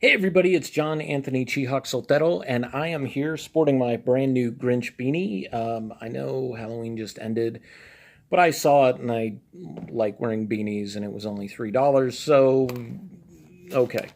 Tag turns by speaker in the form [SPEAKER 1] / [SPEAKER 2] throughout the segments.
[SPEAKER 1] Hey everybody, it's John Anthony Chihawk Soltero, and I am here sporting my brand new Grinch beanie. I know Halloween just ended, but I saw it and I like wearing beanies, and it was only $3, so okay.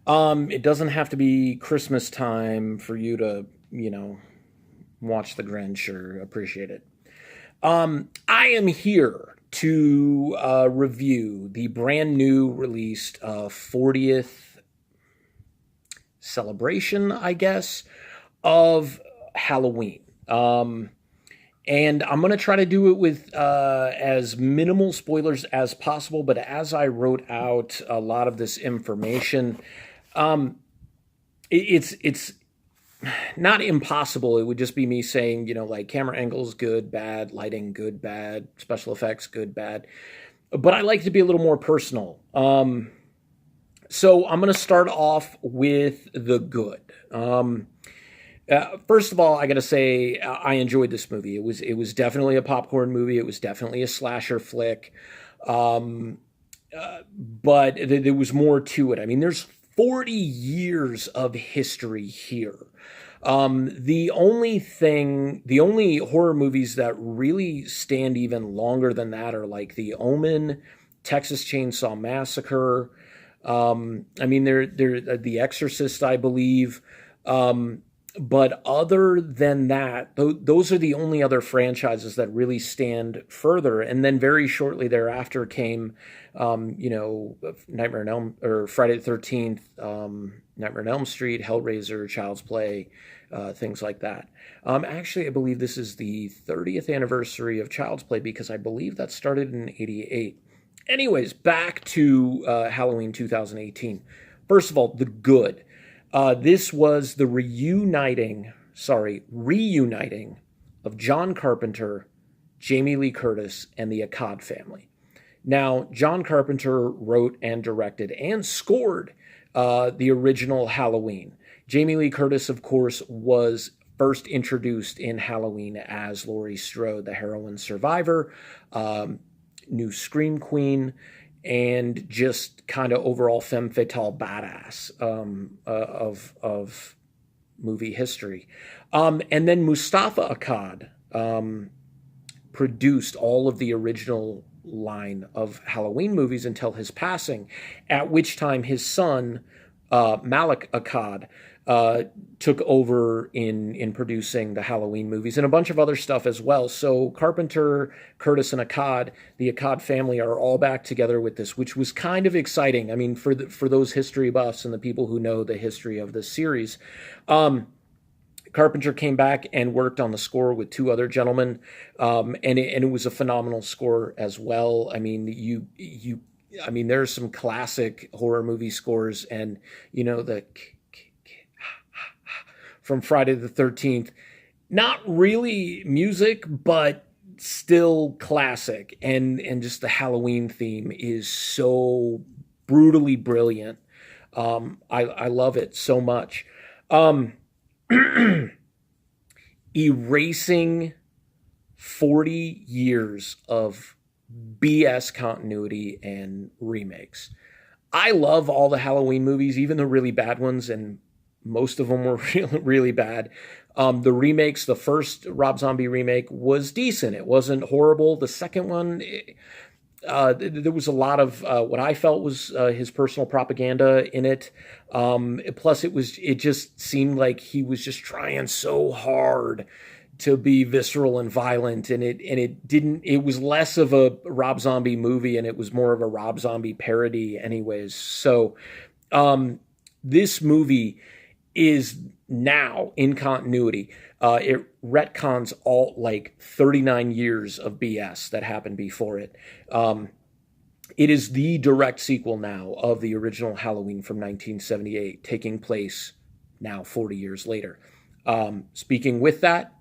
[SPEAKER 1] It doesn't have to be Christmas time for you to, watch the Grinch or appreciate it. I am here to review the brand new released 40th celebration, I guess, of Halloween. And I'm going to try to do it with as minimal spoilers as possible. But as I wrote out a lot of this information, um, it's not impossible. It would just be me saying, like camera angles, good, bad, lighting, good, bad, special effects, good, bad. But I like to be a little more personal. So I'm going to start off with the good. First of all, I got to say I enjoyed this movie. It was definitely a popcorn movie. It was definitely a slasher flick, um, but there was more to it. I mean, there's 40 years of history here. The only horror movies that really stand even longer than that are like The Omen, Texas Chainsaw Massacre. I mean, they're The Exorcist, I believe. Um, but other than that, those are the only other franchises that really stand further. And then very shortly thereafter came, Nightmare on Elm or Friday the 13th, Nightmare on Elm Street, Hellraiser, Child's Play, things like that. Actually, I believe this is the 30th anniversary of Child's Play because I believe that started in '88. Anyways, back to Halloween 2018. First of all, the good. This was the reuniting of John Carpenter, Jamie Lee Curtis, and the Akkad family. Now, John Carpenter wrote and directed and scored the original Halloween. Jamie Lee Curtis, of course, was first introduced in Halloween as Laurie Strode, the heroin survivor, new Scream Queen, and just kind of overall femme fatale badass of movie history. And then Mustafa Akkad produced all of the original line of Halloween movies until his passing, at which time his son, Malik Akkad, took over in producing the Halloween movies and a bunch of other stuff as well. So Carpenter, Curtis, and Akkad, the Akkad family, are all back together with this, which was kind of exciting. I mean, for those history buffs and the people who know the history of this series. Carpenter came back and worked on the score with two other gentlemen, and it was a phenomenal score as well. I mean, I mean, there's some classic horror movie scores, and the from Friday the 13th, not really music, but still classic, and just the Halloween theme is so brutally brilliant. I love it so much. Um, Erasing 40 years of BS continuity and remakes. I love all the Halloween movies, even the really bad ones, and most of them were really, really bad. The remakes, the first Rob Zombie remake was decent. It wasn't horrible. The second one, there was a lot of what I felt was his personal propaganda in it. Plus, it just seemed like he was just trying so hard to be visceral and violent, and it didn't. It was less of a Rob Zombie movie, and it was more of a Rob Zombie parody, anyways. So, this movie is now in continuity. It retcons all like 39 years of BS that happened before it. It is the direct sequel now of the original Halloween from 1978, taking place now 40 years later. Speaking with that,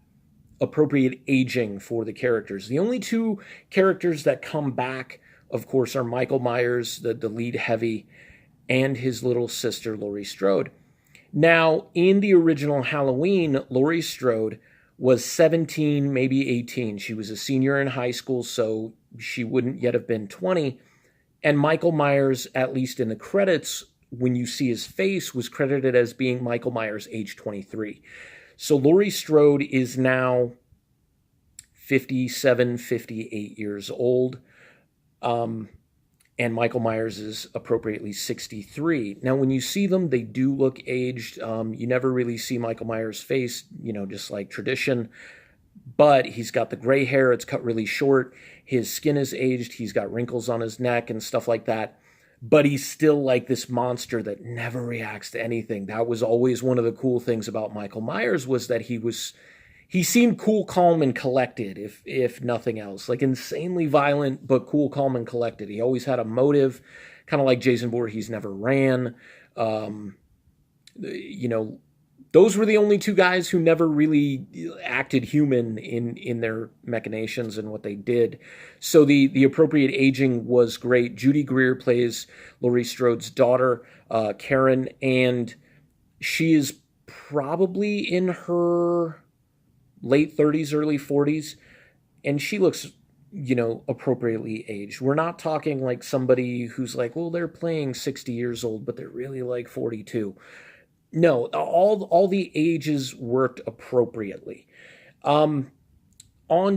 [SPEAKER 1] appropriate aging for the characters. The only two characters that come back, of course, are Michael Myers, the lead heavy, and his little sister, Laurie Strode. Now, in the original Halloween, Laurie Strode was 17, maybe 18. She was a senior in high school, so she wouldn't yet have been 20. And Michael Myers, at least in the credits, when you see his face, was credited as being Michael Myers, age 23. So Laurie Strode is now 57, 58 years old. And Michael Myers is appropriately 63. Now, when you see them, they do look aged. You never really see Michael Myers' face, just like tradition. But he's got the gray hair. It's cut really short. His skin is aged. He's got wrinkles on his neck and stuff like that. But he's still like this monster that never reacts to anything. That was always one of the cool things about Michael Myers, was that he seemed cool, calm, and collected, if nothing else. Like insanely violent, but cool, calm, and collected. He always had a motive, kind of like Jason Voorhees never ran. Those were the only two guys who never really acted human in their machinations and what they did. So the appropriate aging was great. Judy Greer plays Laurie Strode's daughter, Karen, and she is probably in her late 30s, early 40s, and she looks, appropriately aged. We're not talking like somebody who's like, well, they're playing 60 years old, but they're really like 42. No, all the ages worked appropriately. On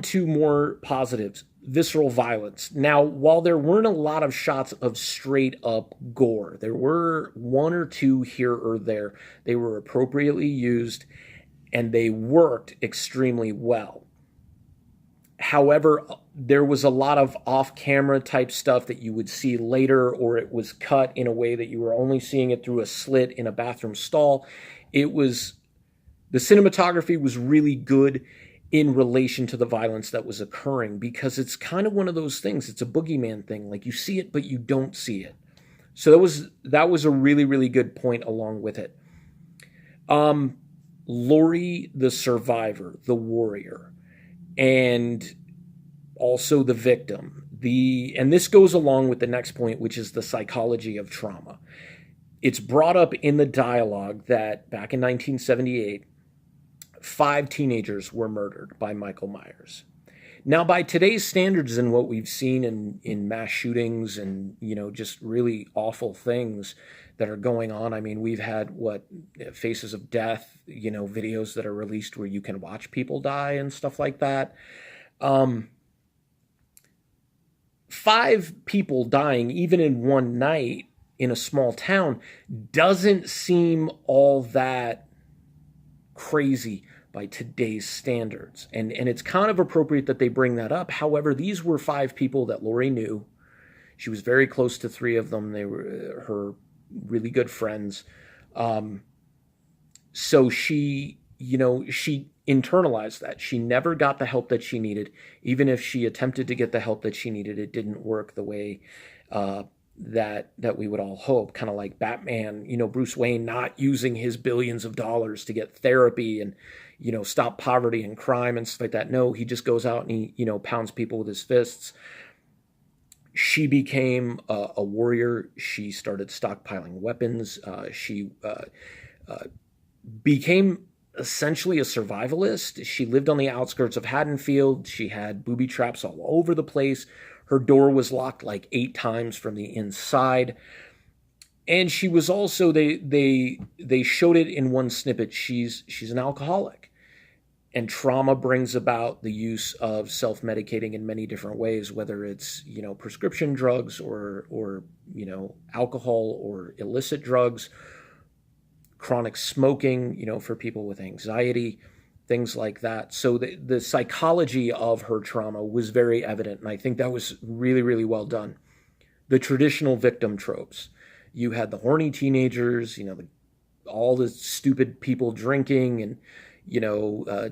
[SPEAKER 1] to more positives. Visceral violence. Now, while there weren't a lot of shots of straight up gore, there were one or two here or there. They were appropriately used, and they worked extremely well. However, there was a lot of off-camera type stuff that you would see later, or it was cut in a way that you were only seeing it through a slit in a bathroom stall. The cinematography was really good in relation to the violence that was occurring, because it's kind of one of those things. It's a boogeyman thing. Like, you see it, but you don't see it. So that was a really, really good point along with it. Laurie, the survivor, the warrior, and also the victim. And this goes along with the next point, which is the psychology of trauma. It's brought up in the dialogue that back in 1978, 5 teenagers were murdered by Michael Myers. Now, by today's standards and what we've seen in mass shootings and, just really awful things that are going on, I mean, we've had Faces of Death, videos that are released where you can watch people die and stuff like that. 5 people dying, even in one night in a small town, doesn't seem all that crazy by today's standards. And it's kind of appropriate that they bring that up. However, these were 5 people that Laurie knew. She was very close to 3 of them. They were her really good friends. So she internalized that. She never got the help that she needed. Even if she attempted to get the help that she needed, it didn't work the way that we would all hope. Kind of like Batman, Bruce Wayne not using his billions of dollars to get therapy and, stop poverty and crime and stuff like that. No, he just goes out and he, pounds people with his fists. She became a warrior. She started stockpiling weapons. She became essentially a survivalist. She lived on the outskirts of Haddonfield. She had booby traps all over the place. Her door was locked like 8 times from the inside. And she was also, they showed it in one snippet, she's an alcoholic. And trauma brings about the use of self-medicating in many different ways, whether it's, prescription drugs or alcohol or illicit drugs, chronic smoking, for people with anxiety, things like that. So the psychology of her trauma was very evident, and I think that was really, really well done. The traditional victim tropes. You had the horny teenagers, all the stupid people drinking and,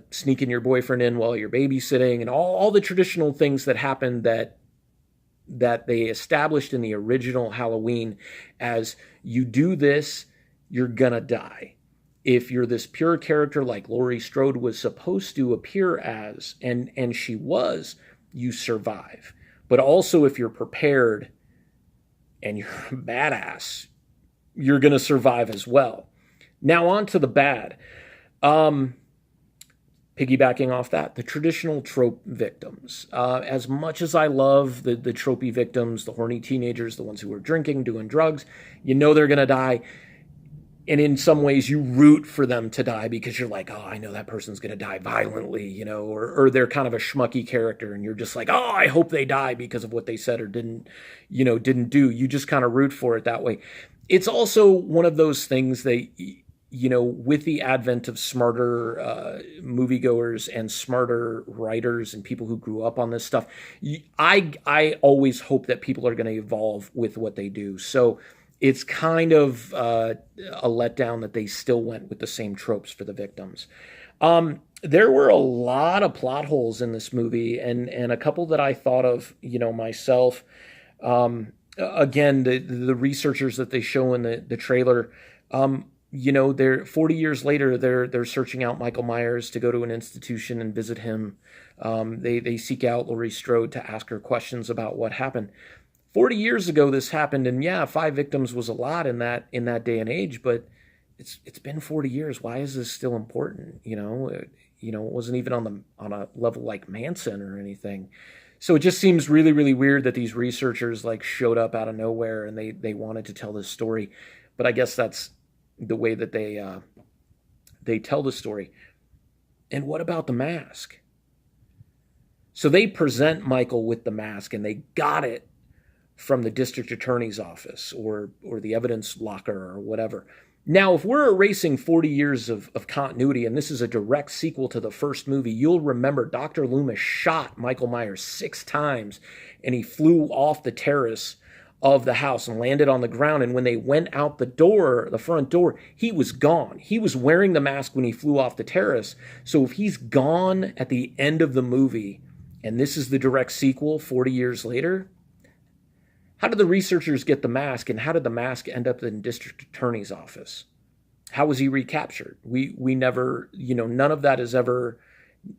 [SPEAKER 1] sneaking your boyfriend in while you're babysitting, and all the traditional things that happened that they established in the original Halloween as, you do this, you're gonna die. If you're this pure character like Laurie Strode was supposed to appear as, and she was, you survive. But also, if you're prepared and you're a badass, you're gonna survive as well. Now on to the bad. piggybacking off that, the traditional trope victims. As much as I love the tropey victims, the horny teenagers, the ones who are drinking, doing drugs, you know they're going to die. And in some ways you root for them to die because you're like, oh, I know that person's going to die violently, you know, or they're kind of a schmucky character and you're just like, oh, I hope they die because of what they said or didn't do. You just kind of root for it that way. It's also one of those things that, you know, with the advent of smarter moviegoers and smarter writers and people who grew up on this stuff, I always hope that people are going to evolve with what they do. So it's kind of a letdown that they still went with the same tropes for the victims. There were a lot of plot holes in this movie, and a couple that I thought of, you know, myself. Again, the researchers that they show in the trailer, you know, they're 40 years later, they're searching out Michael Myers to go to an institution and visit him. They seek out Laurie Strode to ask her questions about what happened. 40 years ago, this happened, and yeah, 5 victims was a lot in that day and age. But it's been 40 years. Why is this still important? You know, it wasn't even on a level like Manson or anything. So it just seems really, really weird that these researchers like showed up out of nowhere and they wanted to tell this story. But I guess that's the way that they tell the story. And what about the mask? So they present Michael with the mask, and they got it from the district attorney's office or the evidence locker or whatever. Now, if we're erasing 40 years of continuity, and this is a direct sequel to the first movie, you'll remember Dr. Loomis shot Michael Myers 6 times, and he flew off the terrace of the house and landed on the ground. And when they went out the front door, he was gone. He was wearing the mask when he flew off the terrace. So if he's gone at the end of the movie, and this is the direct sequel 40 years later, how did the researchers get the mask, and how did the mask end up in the district attorney's office? How was he recaptured? We never, you know, none of that is ever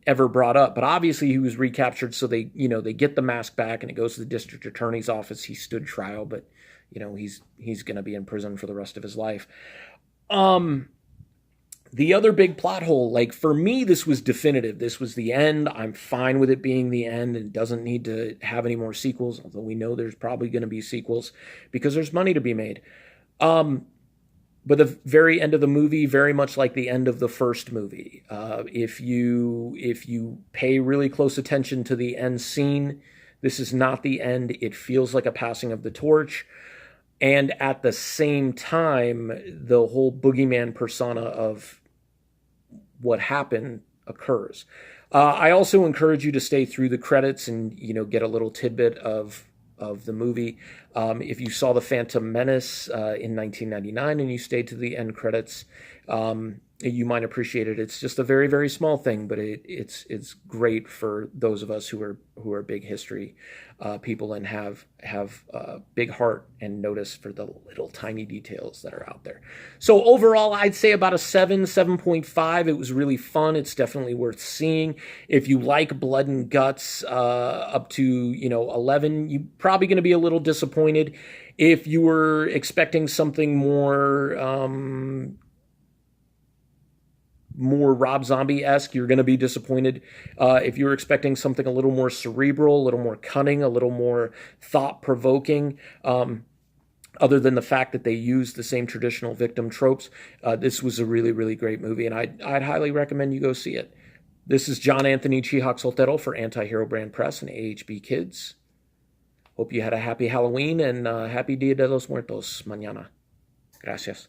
[SPEAKER 1] brought up. But obviously he was recaptured, so they get the mask back, and it goes to the district attorney's office. He stood trial, but you know, he's going to be in prison for the rest of his life. The other big plot hole, like for me, this was definitive. This was the end. I'm fine with it being the end and doesn't need to have any more sequels, although we know there's probably going to be sequels because there's money to be made. But the very end of the movie, very much like the end of the first movie. If you pay really close attention to the end scene, this is not the end. It feels like a passing of the torch. And at the same time, the whole boogeyman persona of what happened occurs. I also encourage you to stay through the credits and, you know, get a little tidbit of the movie. If you saw The Phantom Menace in 1999 and you stayed to the end credits, you might appreciate it. It's just a very, very small thing, but it's great for those of us who are big history people and have big heart and notice for the little tiny details that are out there. So overall, I'd say about a 7.5. It was really fun. It's definitely worth seeing. If you like blood and guts up to 11, you're probably going to be a little disappointed. If you were expecting something more Rob Zombie-esque, you're going to be disappointed. If you're expecting something a little more cerebral, a little more cunning, a little more thought-provoking, other than the fact that they used the same traditional victim tropes, this was a really, really great movie, and I'd highly recommend you go see it. This is John Anthony Chihak Soltero for Anti-Hero Brand Press and AHB Kids. Hope you had a happy Halloween and happy Dia de los Muertos mañana. Gracias.